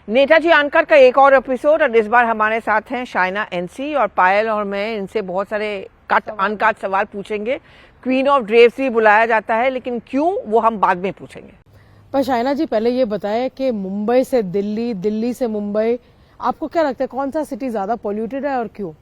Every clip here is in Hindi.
नेताजी अनकट का एक और एपिसोड, और इस बार हमारे साथ हैं शाइना एनसी और पायल, और मैं इनसे बहुत सारे कट अनकट सवाल पूछेंगे। क्वीन ऑफ ड्रेव्स भी बुलाया जाता है, लेकिन क्यों वो हम बाद में पूछेंगे। पर शाइना जी पहले ये बताएं कि मुंबई से दिल्ली, दिल्ली से मुंबई, आपको क्या लगता है कौन सा सिटी ज्यादा पॉल्यूटेड है और क्यों?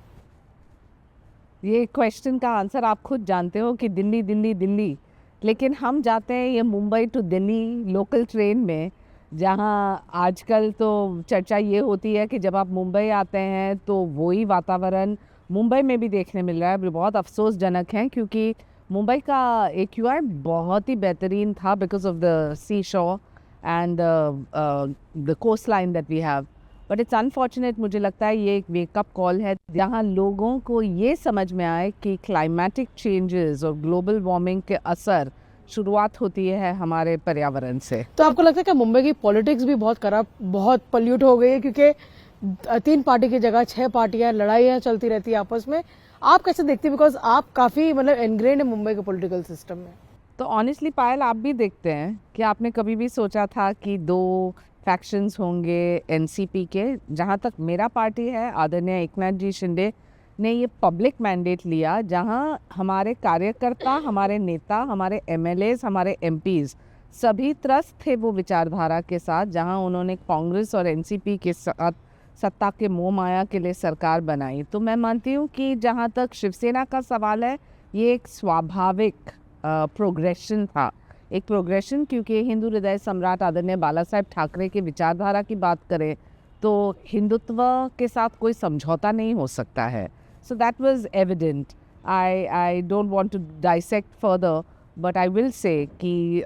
ये क्वेश्चन का आंसर आप खुद जानते हो कि दिल्ली दिल्ली दिल्ली, लेकिन हम जाते हैं ये Mumbai to Delhi local train में, जहाँ आजकल तो चर्चा ये होती है कि जब आप मुंबई आते हैं तो वही वातावरण मुंबई में भी देखने मिल रहा है। बहुत अफसोसजनक है क्योंकि मुंबई का AQI बहुत ही बेहतरीन था because of the sea shore and the coast line that we have, but it's unfortunate. मुझे लगता है ये एक वेकअप कॉल है जहाँ लोगों को ये समझ में आए कि क्लाइमेटिक चेंजेस और ग्लोबल वार्मिंग के असर शुरुआत होती है हमारे पर्यावरण से। तो आपको लगता है कि मुंबई की पॉलिटिक्स भी बहुत खराब, बहुत पॉल्यूट हो गई है क्योंकि 3 पार्टी की जगह 6 पार्टियां, लड़ाइयां चलती रहती है आपस में? आप कैसे देखती हैं, बिकॉज आप काफी मतलब एनग्रेन्ड है मुंबई के पॉलिटिकल सिस्टम में। तो ऑनेस्टली पायल, आप भी देखते हैं कि आपने कभी भी सोचा था कि 2 फैक्शंस होंगे NCP के? जहाँ तक मेरा पार्टी है, आदरणीय एकनाथ जी शिंदे ने ये पब्लिक मैंडेट लिया जहाँ हमारे कार्यकर्ता, हमारे नेता, हमारे MLAs, हमारे MPs सभी त्रस्त थे वो विचारधारा के साथ, जहाँ उन्होंने कांग्रेस और NCP के साथ सत्ता के मोह माया के लिए सरकार बनाई। तो मैं मानती हूँ कि जहाँ तक शिवसेना का सवाल है, ये एक स्वाभाविक प्रोग्रेशन था, एक प्रोग्रेशन, क्योंकि हिंदू हृदय सम्राट आदरणीय बाला साहेब ठाकरे की विचारधारा की बात करें तो हिंदुत्व के साथ कोई समझौता नहीं हो सकता है। So that was evident. I don't want to dissect further, but I will say कि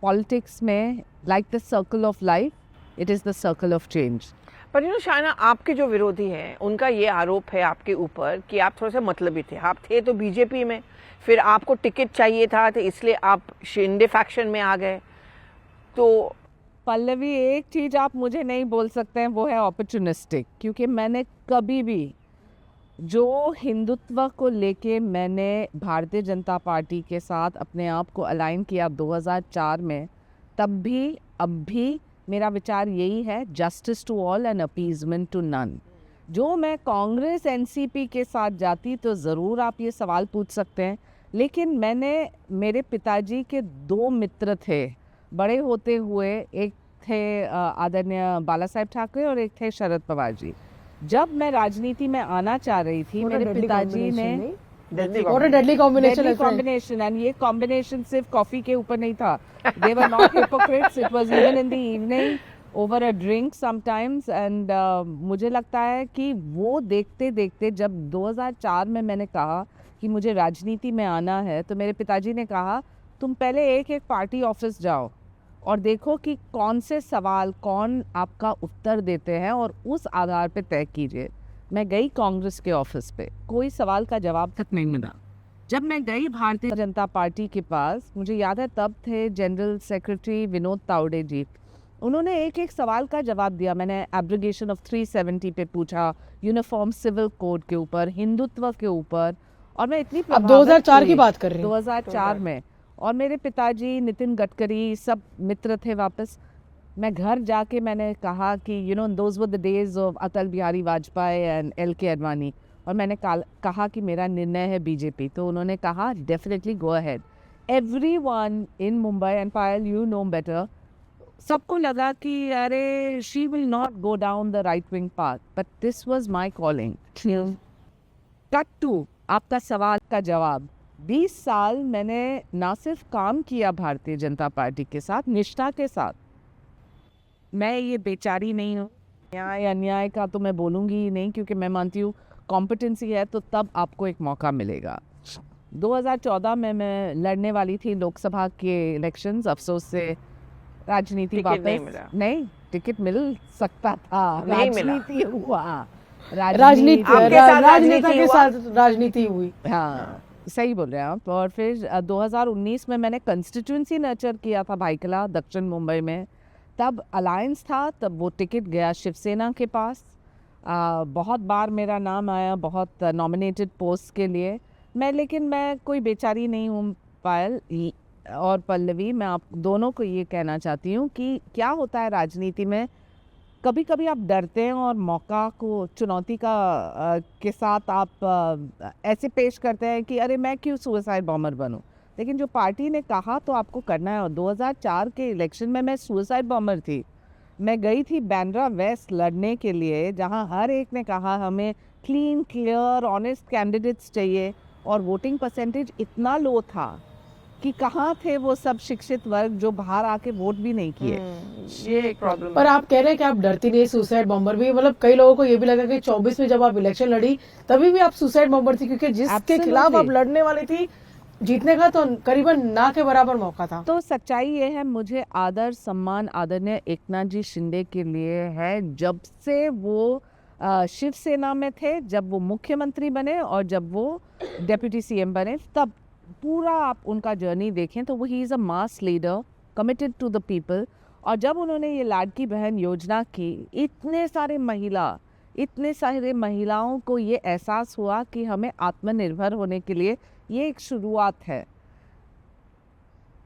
पॉलिटिक्स में, like the circle of life, it is the circle of change. पर शाइना, आपके जो विरोधी हैं उनका ये आरोप है आपके ऊपर कि आप थोड़े से मतलबी थे। आप थे तो बीजेपी में, फिर आपको टिकट चाहिए था तो इसलिए आप शिंदे फैक्शन में आ गए। तो पल्लवी, एक चीज़ आप मुझे नहीं बोल सकते हैं, वो है अपॉर्चुनिस्टिक, क्योंकि मैंने कभी भी जो हिंदुत्व को लेके मैंने भारतीय जनता पार्टी के साथ अपने आप को अलाइन किया 2004 में, तब भी अब भी मेरा विचार यही है, justice to all and appeasement to none. जो मैं कांग्रेस NCP के साथ जाती तो ज़रूर आप ये सवाल पूछ सकते हैं, लेकिन मेरे पिताजी के 2 मित्र थे बड़े होते हुए, एक थे आदरणीय बाला साहेब ठाकरे और एक थे शरद पवार जी। जब मैं राजनीति में आना चाह रही थी, मेरे पिताजी ने डेडली कॉम्बिनेशन, एंड ये कॉम्बिनेशन सिर्फ कॉफी के ऊपर नहीं था। They were not hypocrites. It was even in the evening over a drink sometimes, and मुझे लगता है कि वो देखते देखते जब 2004 में मैंने कहा कि मुझे राजनीति में आना है, तो मेरे पिताजी ने कहा तुम पहले एक पार्टी ऑफिस जाओ और देखो कि कौन से सवाल कौन आपका उत्तर देते हैं और उस आधार पे तय कीजिए। मैं गई कांग्रेस के ऑफिस पे, कोई सवाल का जवाब तक नहीं मिला। जब मैं गई भारतीय जनता पार्टी के पास, मुझे याद है तब थे जनरल सेक्रेटरी विनोद तावड़े जी, उन्होंने एक सवाल का जवाब दिया। मैंने एब्रोगेशन ऑफ 370 पे पूछा, यूनिफॉर्म सिविल कोड के ऊपर, हिंदुत्व के ऊपर, और मैं इतनी अब 2004 की बात कर रही हूँ, 2004 में, और मेरे पिताजी, नितिन गडकरी, सब मित्र थे वापस। मैं घर जाके मैंने कहा कि those were the days of Atal Bihari Vajpayee and LK Advani, और मैंने कहा कि मेरा निर्णय है बीजेपी। तो उन्होंने कहा definitely go ahead. Everyone in Mumbai, and Payal you know better, सबको लगा कि अरे she will not go down the right wing path, but this was my calling. Cut to आपका सवाल का जवाब। 20 साल मैंने ना सिर्फ काम किया भारतीय जनता पार्टी के साथ, निष्ठा के साथ। मैं ये बेचारी नहीं हूँ, न्याय अन्याय का तो मैं बोलूँगी ही नहीं, क्योंकि मैं मानती हूँ कॉम्पिटेंसी है तो तब आपको एक मौका मिलेगा। 2014 में मैं लड़ने वाली थी लोकसभा के इलेक्शंस, अफसोस से राजनीति वापस नहीं, टिकट मिल सकता था, राजनीति हुआ, राजनीति के साथ राजनीति हुई। हाँ, सही बोल रहे हैं आप। और फिर 2019 में मैंने कंस्टिट्यूंसी नर्चर किया था भाईकला, दक्षिण मुंबई में, तब अलायंस था, तब वो टिकट गया शिवसेना के पास। बहुत बार मेरा नाम आया बहुत नॉमिनेटेड पोस्ट के लिए, लेकिन मैं कोई बेचारी नहीं हूँ पायल। और पल्लवी, मैं आप दोनों को ये कहना चाहती हूँ कि क्या होता है राजनीति में, कभी कभी आप डरते हैं और मौका को चुनौती के साथ आप ऐसे पेश करते हैं कि अरे मैं क्यों सुसाइड बॉम्बर बनूं। लेकिन जो पार्टी ने कहा तो आपको करना है। और 2004 के इलेक्शन में मैं सुसाइड बॉम्बर थी। मैं गई थी बांद्रा वेस्ट लड़ने के लिए, जहां हर एक ने कहा हमें क्लीन, क्लियर, ऑनेस्ट कैंडिडेट्स चाहिए, और वोटिंग परसेंटेज इतना लो था कि कहाँ थे वो सब शिक्षित वर्ग जो बाहर आके वोट भी नहीं किए। ये एक प्रॉब्लम पर आप कह रहे हैं कि आप डरती नहीं, सुसाइड बॉम्बर भी, मतलब कई लोगों को ये भी लगा कि 24 में जब आप इलेक्शन लड़ी तभी भी आप सुसाइड बॉम्बर थी, क्योंकि जिसके खिलाफ आप लड़ने वाली थी जीतने का तो करीबन ना के बराबर मौका था। तो सच्चाई ये है, मुझे आदर सम्मान आदरणीय एकनाथ जी शिंदे के लिए है। जब से वो शिवसेना में थे, जब वो मुख्यमंत्री बने और जब वो डेप्यूटी सीएम बने, तब पूरा आप उनका जर्नी देखें तो वो he is a mass leader committed to the people. और जब उन्होंने ये लाडकी बहन योजना की, इतने सारे महिलाओं को ये एहसास हुआ कि हमें आत्मनिर्भर होने के लिए ये एक शुरुआत है।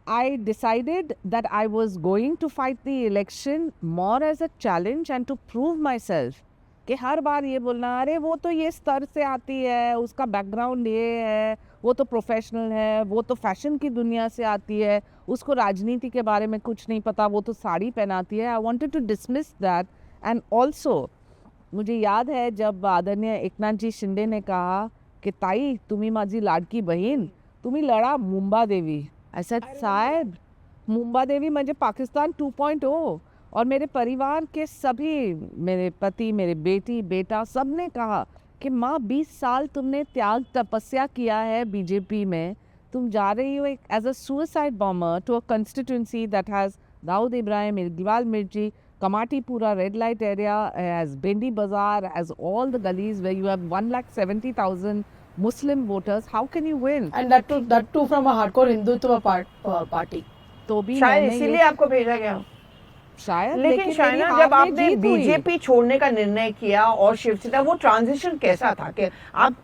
I decided that I was going to fight the election more as a challenge and to prove myself कि हर बार ये बोलना अरे वो तो ये स्तर से आती है, उसका बैकग्राउंड ये है, वो तो प्रोफेशनल है, वो तो फैशन की दुनिया से आती है, उसको राजनीति के बारे में कुछ नहीं पता, वो तो साड़ी पहनाती है। I wanted to dismiss that. And also मुझे याद है जब आदरणीय एकनाथ जी शिंदे ने कहा कि ताई तुम्ही माझी लाडकी बहीण, तुम्ही लढा मुंबादेवी। ऐसा साहब, मुंबादेवी म्हणजे पाकिस्तान 2.0। और मेरे परिवार के सभी, मेरे पति, मेरे बेटी, बेटा, सब ने कहा कि माँ 20 साल तुमने त्याग तपस्या किया है बीजेपी में, तुम जा रही हो एक as a suicide bomber to a constituency that has Dawood Ibrahim, Iqbal Mirchi, Kamathipura red light area, as Bendi Bazaar, as all the gullies where you have 1,70,000 Muslim voters. How can you win? And that too from a hardcore Hindutva party. तो भी शायद इसीलिए आपको भेजा गया शायद। लेकिन शायना, जब आपने बीजेपी छोड़ने का निर्णय किया और शिवसेना, वो ट्रांजिशन कैसा था कि आप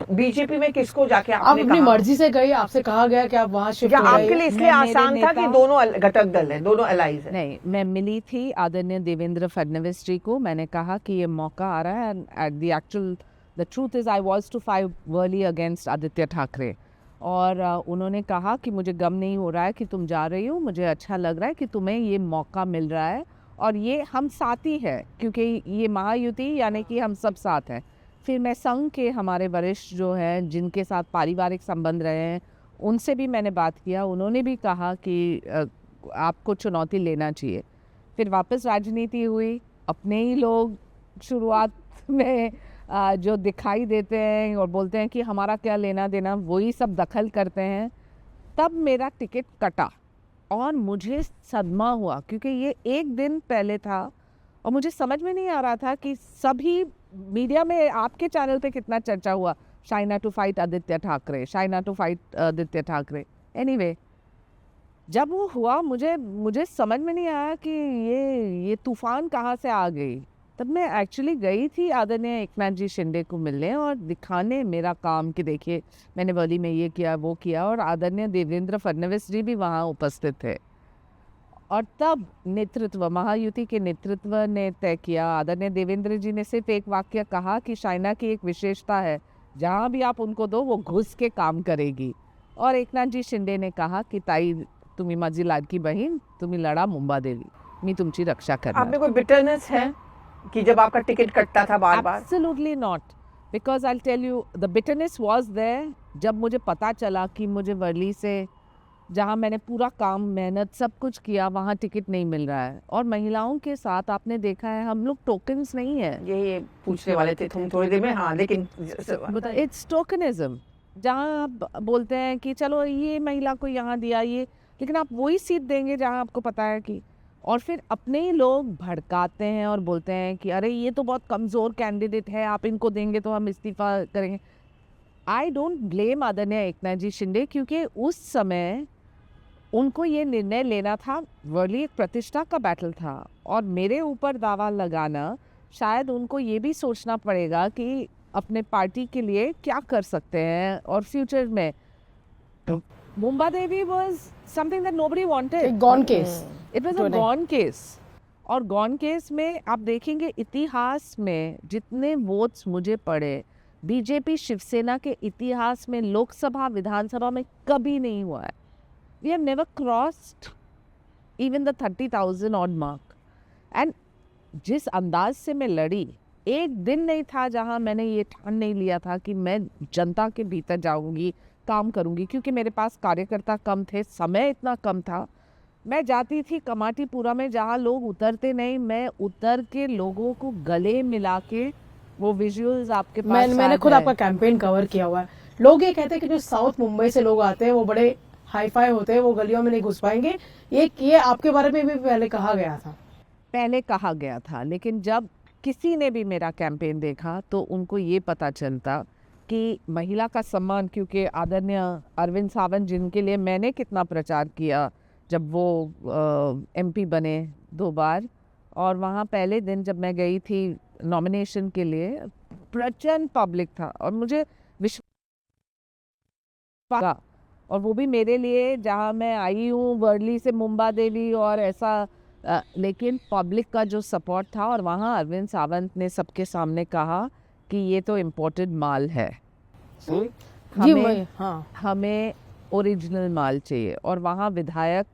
बीजेपी में किसको जाके आप अपनी मर्जी से गई, आपसे कहा गया कि आप वहाँ शिफ्ट हो गए? आपके लिए इसलिए आसान था कि दोनों घटक दल हैं, दोनों एलाइज हैं? नहीं, मैं मिली थी आदरणीय देवेंद्र फडणवीस जी को। मैंने कहा कि ये मौका आ रहा है, and the truth is I was to fight Worli against Aaditya Thackeray. और उन्होंने कहा कि मुझे गम नहीं हो रहा है कि तुम जा रही हो, मुझे अच्छा लग रहा है कि तुम्हें ये मौका मिल रहा है, और ये हम साथी है, क्योंकि ये महायुति यानी कि हम सब साथ हैं। फिर मैं संघ के हमारे वरिष्ठ जो हैं, जिनके साथ पारिवारिक संबंध रहे हैं, उनसे भी मैंने बात किया। उन्होंने भी कहा कि आपको चुनौती लेना चाहिए। फिर वापस राजनीति हुई। अपने ही लोग शुरुआत में जो दिखाई देते हैं और बोलते हैं कि हमारा क्या लेना देना, वही सब दखल करते हैं। तब मेरा टिकट कटा और मुझे सदमा हुआ, क्योंकि ये एक दिन पहले था और मुझे समझ में नहीं आ रहा था कि सभी मीडिया में, आपके चैनल पे कितना चर्चा हुआ, Shaina to fight Aaditya Thackeray, Shaina to fight Aaditya Thackeray. Anyway, जब वो हुआ मुझे समझ में नहीं आया कि ये तूफान कहाँ से आ गई। तब मैं एक्चुअली गई थी आदरणीय एकनाथ जी शिंदे को मिलने और दिखाने मेरा काम कि देखिए मैंने वर्ली में ये किया वो किया, और आदरणीय देवेंद्र फडणवीस जी भी वहाँ उपस्थित थे। और तब नेतृत्व, महायुति के नेतृत्व ने तय किया। आदरणीय देवेंद्र जी ने सिर्फ एक वाक्य कहा कि शाइना की एक विशेषता है, जहाँ भी आप उनको दो वो घुस के काम करेगी। और एकनाथ जी शिंदे ने कहा कि ताई तुम्ही माझी लाडकी बहीण, तुम्ही लढा मुंबादेवी, मी तुमची रक्षा करणार। आप में कोई बिटरनेस है कि जब आपका टिकट कटता था बार बार? Absolutely not, because I'll tell you the bitterness was there जब मुझे पता चला कि मुझे वर्ली से, जहाँ मैंने पूरा काम, मेहनत, सब कुछ किया, वहाँ टिकट नहीं मिल रहा है। और महिलाओं के साथ आपने देखा है, हम लोग टोकन्स नहीं है। ये पूछने वाले थे तुम थोड़ी देर में। हाँ, लेकिन इट्स टोकनिज्म, जहाँ आप बोलते हैं कि चलो ये महिला को यहाँ दिया ये, लेकिन आप वही सीट देंगे जहाँ आपको पता है कि, और फिर अपने ही लोग भड़काते हैं और बोलते हैं कि अरे ये तो बहुत कमज़ोर कैंडिडेट है, आप इनको देंगे तो हम इस्तीफा करेंगे। आई डोंट ब्लेम आदरणीय एकनाथ जी शिंदे, क्योंकि उस समय उनको ये निर्णय लेना था। वर्ली एक प्रतिष्ठा का बैटल था और मेरे ऊपर दावा लगाना, शायद उनको ये भी सोचना पड़ेगा कि अपने पार्टी के लिए क्या कर सकते हैं और फ्यूचर में। Mumba Devi was something that nobody wanted. एक gone case It was a gone case. और गॉन केस में आप देखेंगे इतिहास में जितने वोट्स मुझे पड़े बीजेपी शिवसेना के इतिहास में लोकसभा विधानसभा में कभी नहीं हुआ है. We have never crossed even the 30,000 odd mark. And जिस अंदाज से मैं लड़ी, एक दिन नहीं था जहां मैंने ये ठान नहीं लिया था कि मैं जनता के भीतर जाऊंगी, काम करूंगी, क्योंकि मेरे पास कार्यकर्ता कम थे, समय इतना कम था. मैं जाती थी कमाटीपुरा में जहाँ लोग उतरते नहीं, मैं उतर के लोगों को गले मिला के, वो विजुअल्स आपके पास मैंने शायद खुद है. आपका कैंपेन कवर किया हुआ है. लोग ये कहते हैं कि जो साउथ मुंबई से लोग आते हैं वो बड़े हाई फाई होते हैं, वो गलियों में नहीं घुस पाएंगे. ये आपके बारे में भी पहले कहा गया था. पहले कहा गया था, लेकिन जब किसी ने भी मेरा कैंपेन देखा तो उनको ये पता चलता कि महिला का सम्मान, क्योंकि आदरणीय अरविंद सावंत जिनके लिए मैंने कितना प्रचार किया जब वो एमपी बने 2 बार, और वहाँ पहले दिन जब मैं गई थी नॉमिनेशन के लिए, प्रचंड पब्लिक था और मुझे विश्वास, और वो भी मेरे लिए जहाँ मैं आई हूँ वर्ली से मुंबा देवी और ऐसा, लेकिन पब्लिक का जो सपोर्ट था. और वहाँ अरविंद सावंत ने सबके सामने कहा कि ये तो इम्पोर्टेड माल है, हमें ओरिजिनल माल चाहिए. और वहाँ विधायक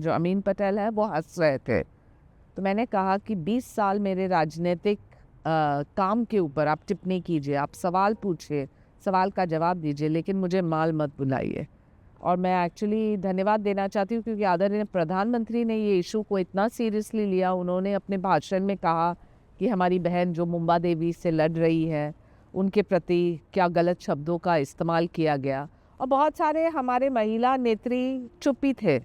जो अमीन पटेल है वो हंस रहे थे. तो मैंने कहा कि 20 साल मेरे राजनीतिक काम के ऊपर आप टिप्पणी कीजिए, आप सवाल पूछिए, सवाल का जवाब दीजिए, लेकिन मुझे माल मत बुलाइए. और मैं एक्चुअली धन्यवाद देना चाहती हूँ क्योंकि आदरणीय प्रधानमंत्री ने ये इशू को इतना सीरियसली लिया. उन्होंने अपने भाषण में कहा कि हमारी बहन जो मुंबा देवी से लड़ रही है उनके प्रति क्या गलत शब्दों का इस्तेमाल किया गया, और बहुत सारे हमारे महिला नेत्री चुप ही थे.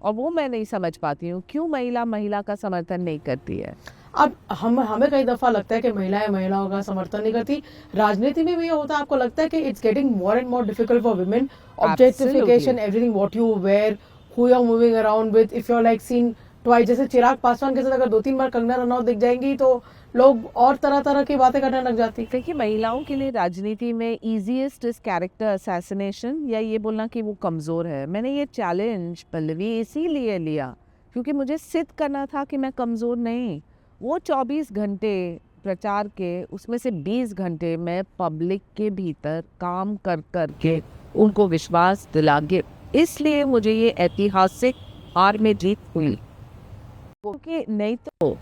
और वो मैं नहीं समझ पाती हूँ क्यों महिला का समर्थन नहीं करती है. अब हमें कई दफा लगता है कि महिलाएं महिलाओं का समर्थन नहीं करती. राजनीति में भी ये होता है. आपको लगता है कि it's getting more and more difficult for women, objectification, everything what you wear, who you are moving around with, if you are like seen twice, जैसे चिराग पासवान के साथ अगर 2-3 बार कंगना रनौत दिख जाएंगी तो लोग और तरह की बातें करने लग जाती. देखिए, महिलाओं के लिए राजनीति में ईजीएस्ट इज कैरेक्टर असैसिनेशन, या ये बोलना कि वो कमज़ोर है. मैंने ये चैलेंज पल्लवी इसीलिए लिया क्योंकि मुझे सिद्ध करना था कि मैं कमज़ोर नहीं. वो 24 घंटे प्रचार के, उसमें से 20 घंटे मैं पब्लिक के भीतर काम कर के उनको विश्वास दिला के, इसलिए मुझे ये ऐतिहासिक हार में जीत हुई. क्योंकि नहीं तो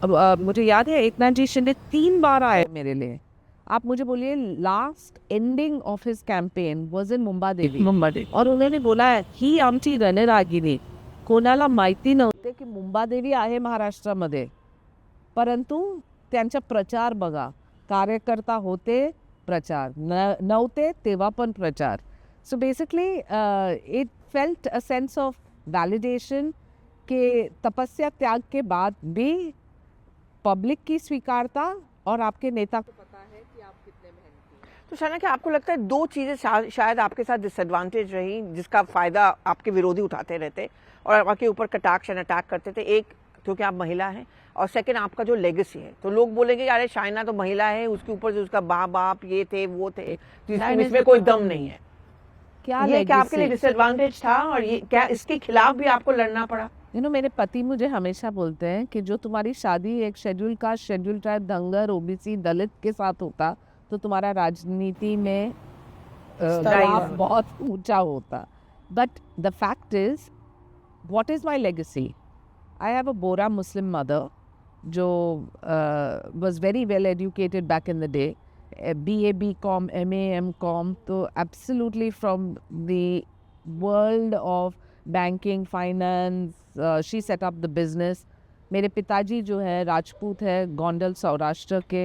अब मुझे याद है एकनाथ जी शिंदे 3 बार आए मेरे लिए. आप मुझे बोलिए, last ending of his campaign was in Mumba Devi, और उन्होंने बोला है ही आमची रणरागिनी, कोणाला माहिती नव्हते की मुंबा देवी आहे महाराष्ट्रामध्ये, परंतु त्यांचा प्रचार बघा, कार्यकर्ता होते, प्रचार नव्हते तेव्हा पण प्रचार. So basically it felt a sense of validation के तपस्या त्याग के बाद भी पब्लिक की स्वीकारता और आपके नेता को पता है कि आप कितने मेहनती हैं. तो शाना, क्या आपको लगता है 2 चीज़ें शायद आपके साथ डिसएडवांटेज रही जिसका फ़ायदा आपके विरोधी उठाते रहते और आपके ऊपर कटाक्ष एंड अटैक करते थे? एक, क्योंकि आप महिला हैं, और सेकंड आपका जो लेगेसी है. तो लोग बोलेंगे अरे शाइना तो महिला है, उसके ऊपर जो उसका बाप ये थे वो थे, इसमें कोई दम नहीं है. ये क्या आपके लिए डिसएडवांटेज था, और ये क्या इसके खिलाफ भी आपको लड़ना पड़ा? मेरे पति मुझे हमेशा बोलते हैं कि जो तुम्हारी शादी एक schedule caste, schedule tribe, Dhangar, OBC, Dalit के साथ होता तो तुम्हारा राजनीति में बहुत ऊंचा होता. But the fact is, what is my legacy? I have a Bora Muslim mother जो was very well educated back in the day, BA, BCom, MA, MCom, तो absolutely from the world of banking, finance, she set up the business. मेरे पिताजी जो है राजपूत है, गोंडल सौराष्ट्र के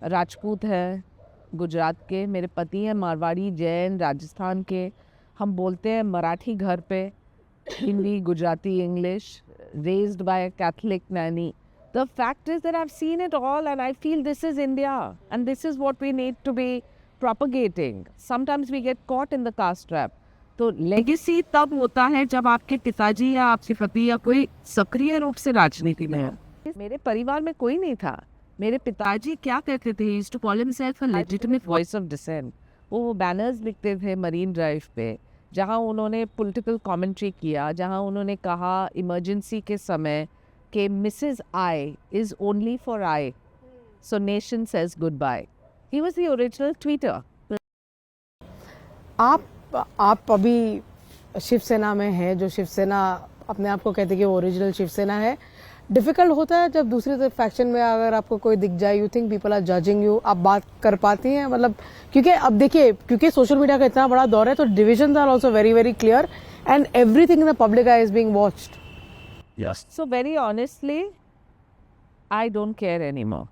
राजपूत है, गुजरात के. मेरे पति हैं मारवाड़ी, जैन, राजस्थान के. हम बोलते हैं मराठी घर पे, Hindi, Gujarati, English, raised by a Catholic nanny. The fact is that I've seen it all and I feel this is India and this is what we need to be propagating. Sometimes we get caught in the caste trap. तो लेगेसी तब होता है जब आपके पिताजी या आपके पति या कोई सक्रिय रूप से राजनीति में है. मेरे परिवार में कोई नहीं था. मेरे पिताजी क्या कहते थे, he used to call himself a legitimate voice of dissent. वो बैनर्स लिखते थे मरीन ड्राइव पे, जहाँ उन्होंने पॉलिटिकल कमेंट्री किया, जहाँ उन्होंने कहा इमरजेंसी के समय कि Mrs I is only for I, so nation says goodbye. He was the original tweeter. आप अभी शिवसेना में हैं, जो शिवसेना अपने आप को कहते हैं कि वो ओरिजिनल शिवसेना है। डिफिकल्ट होता है जब दूसरी तरफ फैक्शन में अगर आपको कोई दिख जाए, you think people are judging you, आप बात कर पाती हैं? मतलब क्योंकि अब देखिए, क्योंकि सोशल मीडिया का इतना बड़ा दौर है, तो division are also very very clear and everything in the public eye is being watched. Yes. So very honestly, I don't care anymore.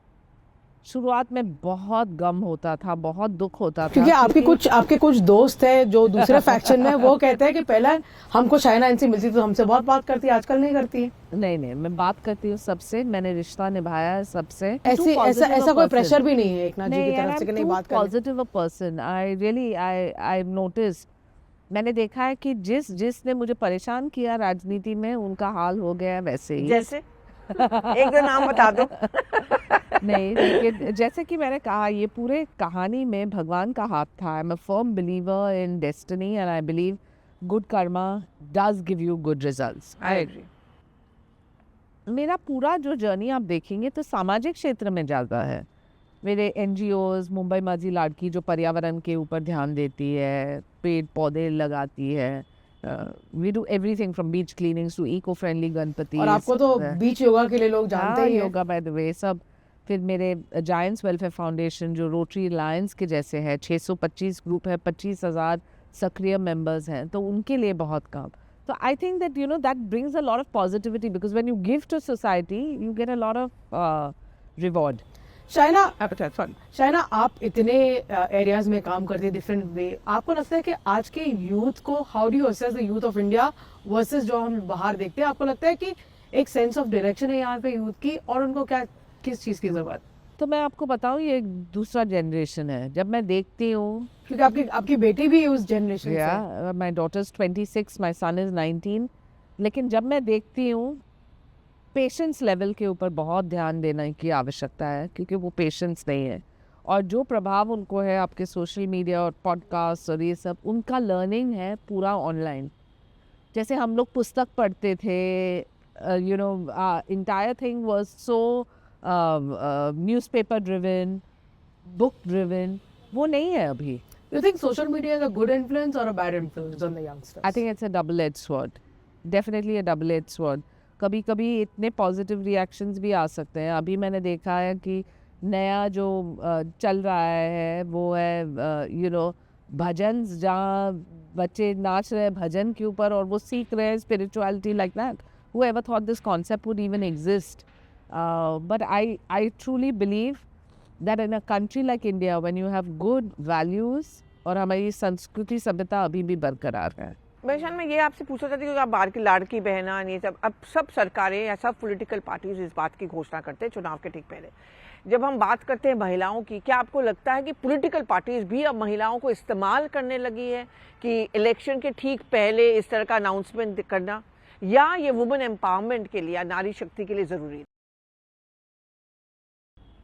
शुरुआत में बहुत गम होता था, बहुत दुख होता था, क्योंकि आपके कुछ दोस्त हैं जो दूसरे फैक्शन में, वो कहते हैं कि पहले हमको शाइना इनसे मिलती तो हमसे बहुत बात करती है, आजकल नहीं करती है। नहीं, मैं बात करती हूँ सबसे, मैंने रिश्ता निभाया है सबसे। ऐसा कोई प्रेशर भी नहीं है एक ना जी की तरफ से कि नहीं बात करनी। Positive a person, I notice, मैंने देखा है कि जिसने मुझे परेशान किया राजनीति में, उनका हाल हो गया है वैसे ही। जैसे एक दो नाम बता दो। नहीं, लेकिन जैसे कि मैंने कहा, ये पूरे कहानी में भगवान का हाथ था। I am a firm believer in destiny and I believe good karma does give you good results. I agree. मेरा पूरा जो जर्नी आप देखेंगे तो सामाजिक क्षेत्र में ज़्यादा है। मेरे एनजीओज, मुंबई माझी लाड़की जो पर्यावरण के ऊपर ध्यान देती है, पेड़ पौधे लगाती है, we do everything from beach cleanings to eco friendly Ganpati. और आपको तो बीच योगा के लिए लोग जानते ही हैं। योगा बाय द वे सब। फिर मेरे जायंट्स वेलफेयर फाउंडेशन जो रोटरी लायंस के जैसे है, 625 ग्रुप है, 25,000 सक्रिय मेंबर्स हैं, तो उनके लिए बहुत काम। तो I think that you know that brings a lot of positivity, because when you give to society you get a lot of reward. Shaina, आप इतने एरियाज में काम करते हैं डिफरेंट वे, आपको लगता है कि आज के यूथ को, how do you assess the youth of India versus जो हम बाहर देखते हैं? आपको लगता है कि एक सेंस ऑफ डायरेक्शन है यहाँ पे यूथ की, और उनको क्या, किस चीज की जरूरत? तो मैं आपको बताऊं, ये एक दूसरा जनरेशन है। जब मैं देखती हूँ, क्योंकि आपकी बेटी भी उस जनरेशन से है। My daughter is 26, my son is 19। लेकिन जब मैं देखती हूँ, पेशेंस लेवल के ऊपर बहुत ध्यान देने की आवश्यकता है, क्योंकि वो पेशेंस नहीं है। और जो प्रभाव उनको है आपके सोशल मीडिया और पॉडकास्ट और ये सब, उनका लर्निंग है पूरा ऑनलाइन। जैसे हम लोग पुस्तक पढ़ते थे, you know, entire thing was so newspaper driven, book driven, वो नहीं है अभी। You think social media is a good influence or a bad influence on the youngsters? I think it's a double-edged sword. Definitely a double-edged sword. कभी कभी इतने पॉजिटिव रिएक्शंस भी आ सकते हैं। अभी मैंने देखा है कि नया जो चल रहा है वो है यू नो भजन, जहाँ बच्चे नाच रहे हैं भजन के ऊपर और वो सीख रहे हैं spirituality like that. Whoever thought this concept would even exist? But I truly believe that in a country like India, when you have good values, और हमारी संस्कृति सभ्यता अभी भी बरकरार है। बेशान, मैं ये आपसे पूछना चाहती हूँ कि आप बाहर की लाड़की बहना, ये सब, अब सब सरकारें या सब पॉलिटिकल पार्टीज इस बात की घोषणा करते हैं चुनाव के ठीक पहले। जब हम बात करते हैं महिलाओं की, क्या आपको लगता है कि पॉलिटिकल पार्टीज भी अब महिलाओं को इस्तेमाल करने लगी है कि इलेक्शन के ठीक पहले इस तरह का अनाउंसमेंट करना, या ये वुमेन एम्पावरमेंट के लिए या नारी शक्ति के लिए ज़रूरी है?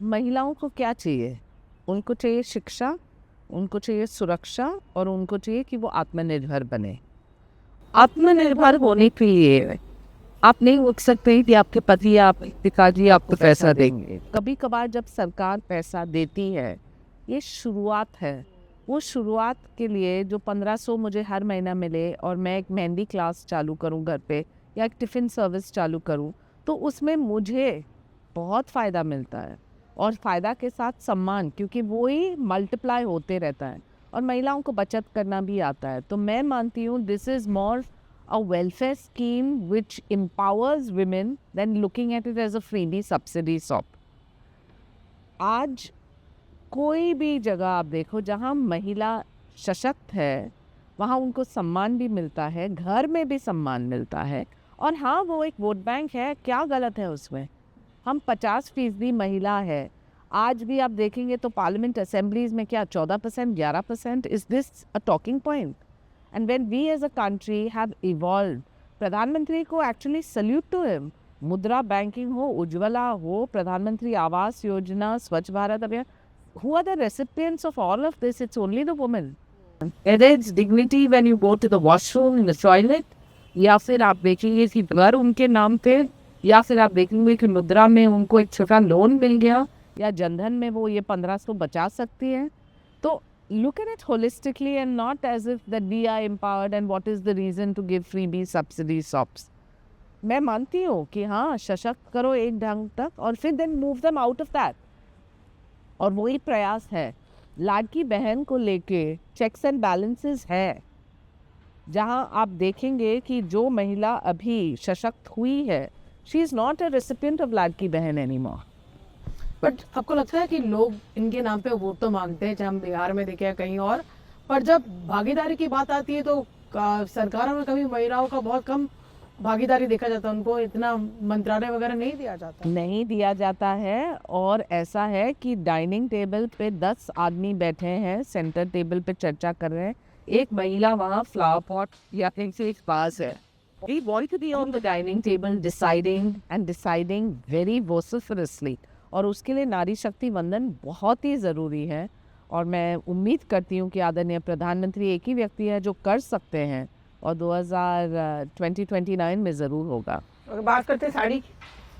महिलाओं को क्या चाहिए? उनको चाहिए शिक्षा, उनको चाहिए सुरक्षा, और उनको चाहिए कि वो आत्मनिर्भर बने। आत्मनिर्भर होने के लिए आप नहीं उठ सकते कि आपके पति या आपके पिताजी आपको पैसा देंगे। कभी कभार जब सरकार पैसा देती है, ये शुरुआत है। वो शुरुआत के लिए जो 1500 मुझे हर महीना मिले और मैं एक मेहंदी क्लास चालू करूं घर पे, या एक टिफ़िन सर्विस चालू करूं, तो उसमें मुझे बहुत फ़ायदा मिलता है। और फ़ायदा के साथ सम्मान, क्योंकि वो ही मल्टीप्लाई होते रहता है। और महिलाओं को बचत करना भी आता है। तो मैं मानती हूँ this is more a welfare scheme which empowers women than looking at it as a freebie subsidy shop. आज कोई भी जगह आप देखो जहाँ महिला सशक्त है, वहाँ उनको सम्मान भी मिलता है, घर में भी सम्मान मिलता है। और हाँ, वो एक वोट बैंक है, क्या गलत है उसमें? हम 50% महिला है। आज भी आप देखेंगे तो पार्लियामेंट असेंबलीज में क्या 14%, 11%? Is this a talking point? And when we as a country have evolve, प्रधानमंत्री को actually salute to him. Mudra banking हो, उज्ज्वला हो, प्रधानमंत्री आवास योजना, स्वच्छ भारत अभियान, who are the recipients of all of this? It's only the women. whether it's dignity when you go to the washroom in the toilet, या फिर आप देखेंगे कि घर उनके नाम पे, या फिर आप देखेंगे कि मुद्रा में उनको एक छोटा लोन मिल गया, या जनधन में वो ये 1500 बचा सकती है. तो look at it holistically and not as if that we are empowered and what is the reason to give freebies, subsidies, sops. मैं मानती हूँ कि हाँ सशक्त करो एक ढंग तक और फिर then move them out of that. और वही प्रयास है. लाडकी बहन को लेके चेक्स एंड बैलेंसेस है, जहाँ आप देखेंगे कि जो महिला अभी सशक्त हुई है, she is not a recipient of Ladki Bahin any more. But आपको लगता है कि लोग इनके नाम पे वोट तो मांगते हैं, चाहे हम बिहार में देखें या कहीं और, पर जब भागीदारी की बात आती है तो सरकारों में कभी महिलाओं का बहुत कम भागीदारी देखा जाता है, उनको इतना मंत्रालय वगैरह नहीं दिया जाता. नहीं दिया जाता है. और ऐसा है कि डाइनिंग टेबल पे 10 आदमी बैठे हैं, सेंटर टेबल पे चर्चा कर रहे हैं, एक महिला वहाँ फ्लावर पॉट या फिर से एक पास है. We want to be on the dining table deciding very vociferously. और उसके लिए नारी शक्ति वंदन बहुत ही ज़रूरी है. और मैं उम्मीद करती हूँ कि आदरणीय प्रधानमंत्री एक ही व्यक्ति है जो कर सकते हैं, और 2029 में ज़रूर होगा. और बात करते हैं साड़ी की.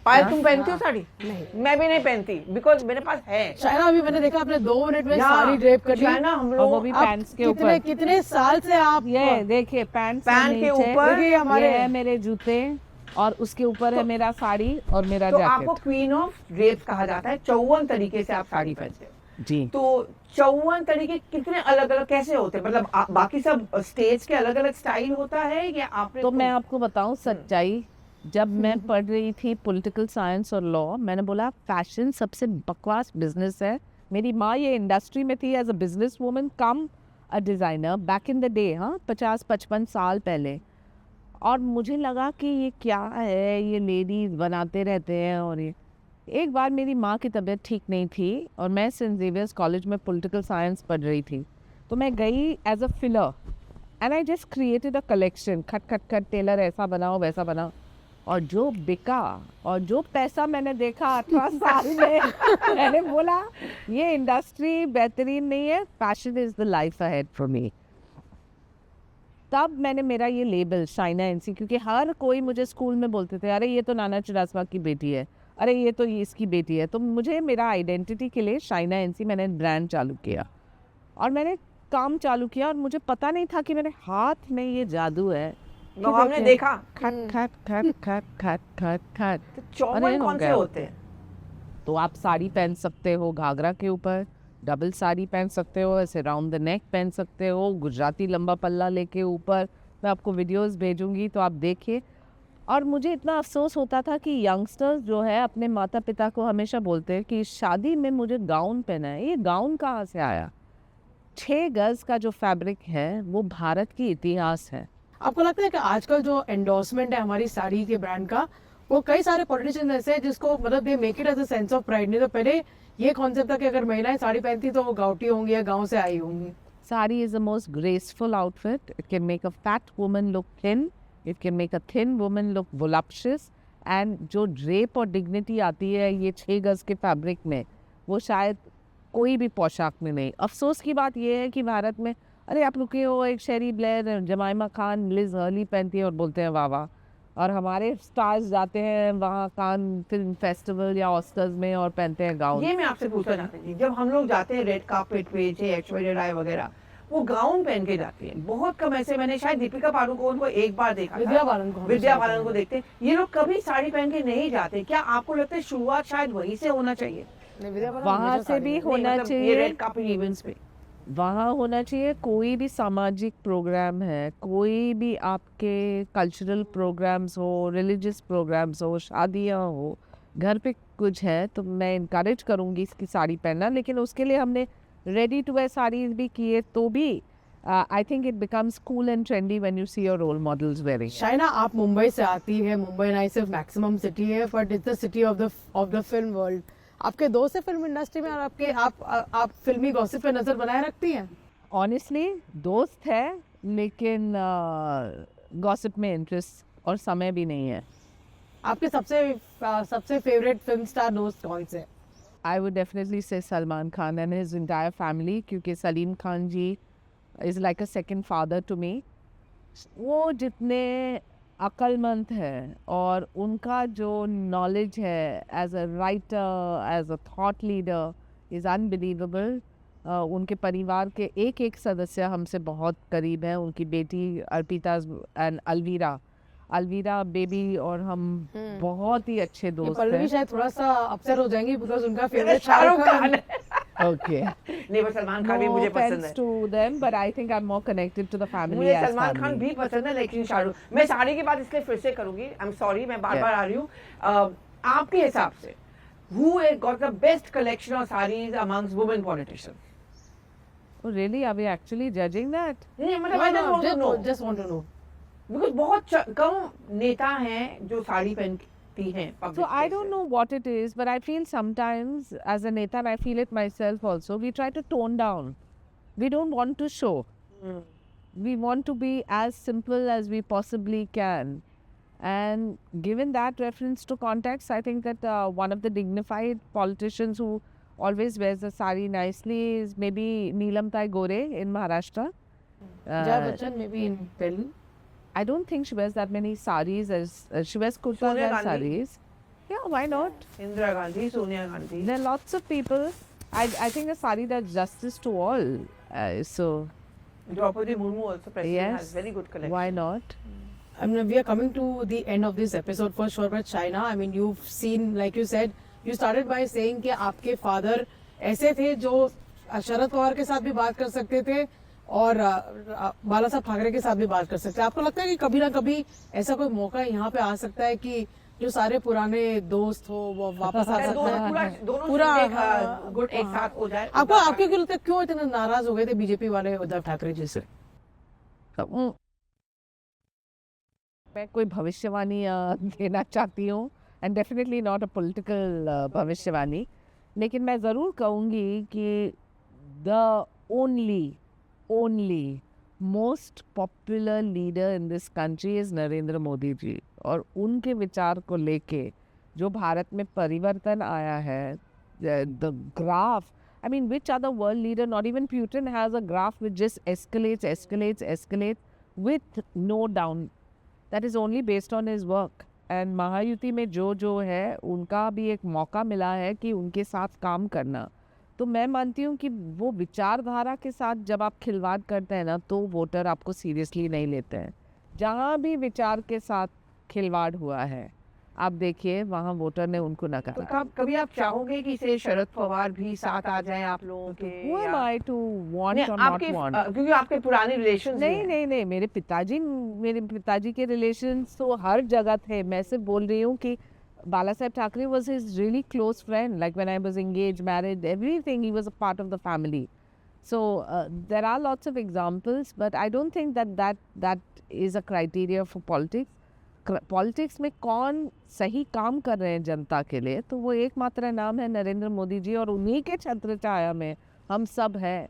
पायल तुम पहनती हो साड़ी? नहीं, मैं भी नहीं पहनती, बिकॉज मेरे पास है. शायना अभी मैंने देखा आपने 2 मिनट में साड़ी ड्रेप कर ली. शायना हम और वो लोग भी आप पैंट्स के ऊपर. कितने साल से आप ये देखिए पैंट के ऊपर देखिए हमारे है मेरे जूते, और उसके ऊपर है मेरा साड़ी और मेरा तो आपको जैकेट. क्वीन ऑफ ड्रेप्स कहा जाता है. 54 तरीके से आप साड़ी पहनते हो. जी. तो 54 तरीके कितने अलग अलग कैसे होते हैं? मतलब बाकी सब स्टेज के अलग अलग स्टाइल होता है या आपने तो मैं आपको बताऊं सच्चाई, जब मैं पढ़ रही थी पॉलिटिकल साइंस और लॉ, मैंने बोला फैशन सबसे बकवास बिजनेस है. मेरी माँ ये इंडस्ट्री में थी as a business woman cum a designer back in the day, हाँ 50-55 साल पहले. और मुझे लगा कि ये क्या है, ये लेडीज़ बनाते रहते हैं. और ये एक बार मेरी माँ की तबीयत ठीक नहीं थी और मैं सेंट जेवियर्स कॉलेज में पॉलिटिकल साइंस पढ़ रही थी, तो मैं गई as a filler and I just created a collection. खट खट खट टेलर ऐसा बनाओ वैसा बनाओ, और जो बिका और जो पैसा मैंने देखा 18 साल में मैंने बोला ये इंडस्ट्री बेहतरीन नहीं है, fashion is the life ahead for me. तब मैंने मेरा ये लेबल शाइना एनसी, क्योंकि हर कोई मुझे स्कूल में बोलते थे अरे ये तो नाना चुरासमा की बेटी है, अरे ये तो ये इसकी बेटी है. तो मुझे मेरा आइडेंटिटी के लिए शाइना एनसी मैंने ब्रांड चालू किया और मैंने काम चालू किया. और मुझे पता नहीं था कि मेरे हाथ में ये जादू है. तो हमने देखा. खट खट खट खट खट खट खट. तो 54 कौन से होते हैं? तो आप साड़ी पहन सकते हो घाघरा के ऊपर, डबल साड़ी पहन सकते हो, ऐसे राउंड द नेक पहन सकते हो, गुजराती लंबा पल्ला लेके ऊपर. मैं आपको वीडियोस भेजूंगी तो आप देखिए. और मुझे इतना अफसोस होता था कि यंगस्टर्स जो है अपने माता पिता को हमेशा बोलते हैं कि शादी में मुझे गाउन पहना है. ये गाउन कहाँ से आया? 6 गज का जो फैब्रिक है वो भारत की इतिहास है. आपको लगता है कि आजकल जो एंडोर्समेंट है हमारी साड़ी के ब्रांड का, वो कई सारे पॉलिटिशियन ऐसे हैं जिसको मतलब they make it as a sense of pride. नहीं तो पहले ये कॉन्सेप्ट था कि अगर महिलाएं साड़ी पहनती तो वो गाउटी होंगी या गांव से आई होंगी. Sari is the most graceful outfit. It can make a fat woman look thin. It can make a thin woman look voluptuous. And जो drape और dignity आती है ये 6 गज के फैब्रिक में, वो शायद कोई भी पोशाक में नहीं. अफसोस की बात ये है कि भारत में अरे आप रुके हो, एक Cherie Blair, Jemima Khan, Liz Hurley पहनती है और बोलते हैं वाह वाह. और हमारे स्टार्स जाते हैं वहाँ कान फिल्म फेस्टिवल या ऑस्कर्स में और पहनते हैं गाउन. ये मैं आपसे पूछना चाहती थी, जब हम लोग जाते हैं रेड कार्पेट पे, चाहे ऐश्वर्या राय वगैरह, वो गाउन पहन के जाते हैं. बहुत कम ऐसे, मैंने शायद दीपिका पादुकोण को एक बार देखा था, विद्या बालन को देखते हैं. ये लोग कभी साड़ी पहन के नहीं जाते. क्या आपको लगता है शुरुआत शायद वहीं से होना चाहिए? वहाँ से भी होना चाहिए, रेड कार्पेट इवेंट्स पे वहाँ होना चाहिए. कोई भी सामाजिक प्रोग्राम है, कोई भी आपके कल्चरल प्रोग्राम्स हो, रिलीजियस प्रोग्राम्स हो, शादियाँ हो, घर पे कुछ है तो मैं इनकरेज करूँगी इसकी साड़ी पहनना. लेकिन उसके लिए हमने रेडी टू वेयर साड़ीज भी किए तो भी I think it becomes cool and trendy when you see your role models wearing. Shaina, आप मुंबई से आती है. मुंबई ना सिर्फ मैक्सिमम सिटी है but it's the city of the film world. आपके दोस्त है फिल्म इंडस्ट्री में और आपके आप फिल्मी गॉसिप पे नजर बनाए रखती हैं? ऑनेस्टली दोस्त है, लेकिन गॉसिप में इंटरेस्ट और समय भी नहीं है. आपके सबसे फेवरेट फिल्म स्टार दोस्त कौन से? आई वुड डेफिनेटली से Salman Khan and his entire family, क्योंकि सलीम खान जी is like a second father to me. वो जितने अक्लमंद हैं और उनका जो नॉलेज है as a writer, as a thought leader is unbelievable. उनके परिवार के एक एक सदस्य हमसे बहुत करीब हैं. उनकी बेटी अर्पिता एंड अलवीरा बेबी और हम बहुत ही अच्छे दोस्त पल्लवी हैं. शायद थोड़ा सा अपसेट हो जाएंगी बिकॉज उनका फेवरेट शाहरुख खान है. ओके. नहीं, पर सलमान खान भी मुझे पसंद है. To them but I think I am more connected to the family मुझे एज सलमान खान भी पसंद है, लेकिन शाहरुख. मैं साड़ी की बात इसलिए फिर से करूंगी. आई एम सॉरी, मैं बार बार आ रही हूँ. आपके हिसाब से who has got the best collection of sarees amongst women politicians? Oh really, are we actually judging that? नहीं, मतलब I just want to know. just want to know. Because बहुत कम नेता हैं जो साड़ी पहनती हैं. So I don't know what it is, but I feel sometimes as a neta, and I feel it myself also, we try to tone down. We don't want to show. We want to be as simple as we possibly can. And given that reference to context, I think that one of the dignified politicians who always wears a sari nicely is maybe Neelam Tai Gore in Maharashtra. Jaya Bachchan maybe in Delhi. I don't think she wears that many saris as she wears kurtas Sonia and Gandhi. saris. Yeah, why not? Indira Gandhi, Sonia Gandhi. There are lots of people. I think a sari does justice to all. So Draupadi Murmu also president has yes, very good collection. why not? I mean, we are coming to the end of this episode for sure, but China, I mean, you've seen, like you said, you started by saying कि आपके फादर ऐसे थे जो शरद पवार के साथ भी बात कर सकते थे और बाला साहब ठाकरे के साथ भी बात कर सकते हैं. आपको लगता है कि कभी ना कभी ऐसा कोई मौका यहाँ पे आ सकता है कि जो सारे पुराने दोस्त हो वो वापस आ सकते हैं? दोनों गुट एक साथ हो जाए. आपको क्यों लगता है क्यों इतने नाराज हो गए थे बीजेपी वाले उद्धव ठाकरे जी से? मैं कोई भविष्यवाणी देना चाहती हूँ and definitely not a political भविष्यवाणी, लेकिन मैं ज़रूर कहूँगी कि the only most popular leader in this country is Narendra Modi ji. और उनके विचार को लेके जो भारत में परिवर्तन आया है, the graph, I mean, which other world leader, not even Putin, has a graph which just escalates with no down. That is only based on his work. And Mahayuti में जो है उनका भी एक मौका मिला है कि उनके साथ काम करना. तो मैं मानती हूँ कि वो विचारधारा के साथ जब आप खिलवाड़ करते हैं ना तो वोटर आपको सीरियसली नहीं लेते हैं. जहाँ भी विचार के साथ खिलवाड़ हुआ है आप देखिए वहाँ वोटर ने उनको नकारा. तो कभी आप चाहोगे कि से शरद पवार भी साथ आ जाएं आप लोगों के? Who am I to want or not want? क्योंकि आपके पुराने रिलेशन नहीं, मेरे पिताजी के रिलेशंस तो हर जगह थे. मैं सिर्फ बोल रही हूँ कि बाला साहेब Thackeray was his really close friend. Like when I was engaged, married, everything, he was a part of the family. So there are lots of examples, but I don't think that is a criteria for politics. Politics में कौन सही काम कर रहे हैं जनता के लिए, तो वो एकमात्र नाम है नरेंद्र मोदी जी. और उन्हीं के छत्र छाया में हम सब हैं.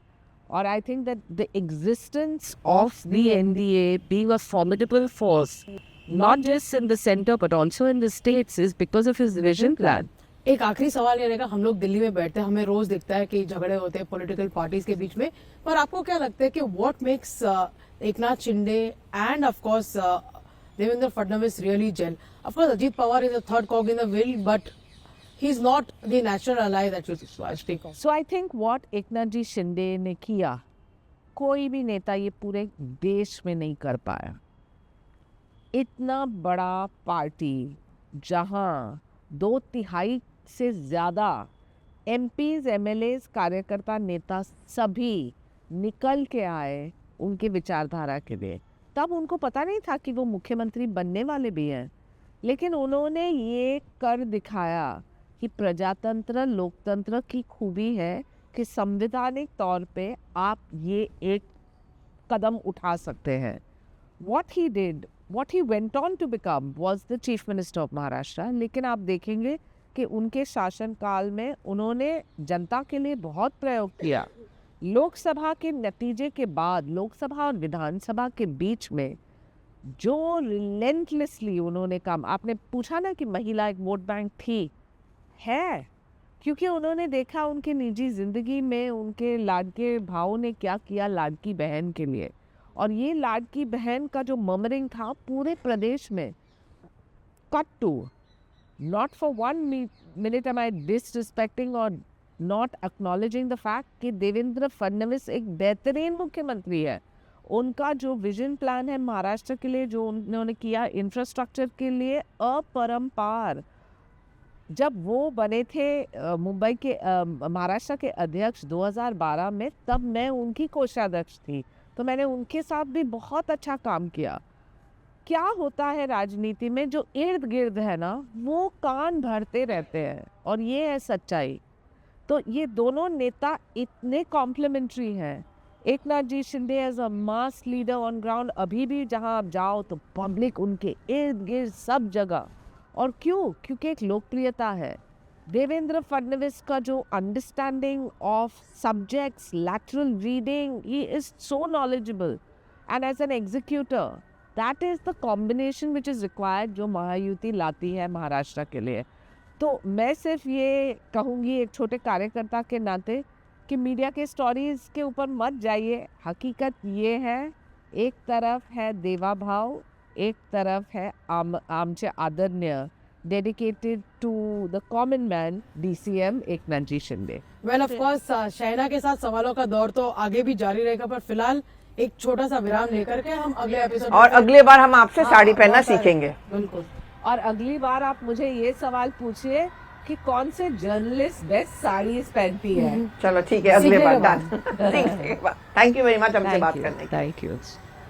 और आई think that the existence of the NDA being a formidable force not just in the centre but also in the states is because of his vision plan. एक आखिरी सवाल ये रहेगा, हम लोग दिल्ली में बैठते हैं, हमें रोज दिखता है कि झगड़े होते हैं पॉलिटिकल पार्टीज के बीच में, पर आपको क्या लगता है कि what makes Eknath Shinde end of course Devendra Fadnavis really gel? Of course, Ajit Pawar is a third cog in the wheel, but he's not the natural ally that you speak of. So I think what Eknath ji Shinde ने किया कोई भी नेता ये पूरे देश में नहीं कर पाया. इतना बड़ा पार्टी जहां 2/3 से ज़्यादा MPs, MLAs, कार्यकर्ता, नेता सभी निकल के आए उनके विचारधारा के लिए. तब उनको पता नहीं था कि वो मुख्यमंत्री बनने वाले भी हैं, लेकिन उन्होंने ये कर दिखाया कि प्रजातंत्र, लोकतंत्र की खूबी है कि संवैधानिक तौर पे आप ये एक कदम उठा सकते हैं. what he went on to become was the chief minister of Maharashtra. लेकिन आप देखेंगे कि उनके शासनकाल में उन्होंने जनता के लिए बहुत प्रयोग किया. लोकसभा के नतीजे के बाद लोकसभा और विधानसभा के बीच में जो रिलेंटलेसली उन्होंने काम, आपने पूछा ना कि महिला एक वोट बैंक थी, है क्योंकि उन्होंने देखा उनके निजी ज़िंदगी में उनके लाडके भाव ने क्या किया लाडकी बहन के लिए, और ये लाडकी बहन का जो मर्मरिंग था पूरे प्रदेश में, cut to, not for 1 minute am I disrespecting or not acknowledging the fact कि देवेंद्र फडणवीस एक बेहतरीन मुख्यमंत्री है। उनका जो विजन प्लान है महाराष्ट्र के लिए, जो उन्होंने किया इंफ्रास्ट्रक्चर के लिए, अपरंपार। जब वो बने थे मुंबई के महाराष्ट्र के अध्यक्ष 2012 में, तब मैं उनकी कोषाध्यक्ष थी, तो मैंने उनके साथ भी बहुत अच्छा काम किया। क्या होता है राजनीति में, जो इर्द गिर्द है ना वो कान भरते रहते हैं, और ये है सच्चाई। तो ये दोनों नेता इतने कॉम्प्लीमेंट्री हैं। Eknath ji Shinde as a mass leader on ground, अभी भी जहां आप जाओ तो पब्लिक उनके इर्द गिर्द सब जगह, और क्यों? क्योंकि एक लोकप्रियता है। देवेंद्र फडणवीस का जो understanding of subjects, lateral reading, he is so knowledgeable, and as an executor that is the combination which is required, जो महायुति लाती है महाराष्ट्र के लिए। तो मैं सिर्फ ये कहूँगी एक छोटे कार्यकर्ता के नाते कि मीडिया के स्टोरीज़ के ऊपर मत जाइए। हकीकत ये है, एक तरफ है देवा भाव, एक तरफ है आमचे आदरणीय, dedicated to the common man, DCM Eknath ji Shinde. Well of course Shahna के साथ सवालों का दौर तो आगे भी जारी रहेगा, पर फिलहाल एक छोटा सा विराम लेकर के हम अगले एपिसोड, और अगले बार हम आपसे साड़ी पहनना सीखेंगे। बिल्कुल। और अगली बार आप मुझे ये सवाल पूछिए कि कौन से जर्नलिस्ट बेस्ट साड़ीज पहनती है। चलो ठीक है, अगले सीखने बार के बाद। थैंक यू वेरी मच हमसे बात करने के लिए। Thank you.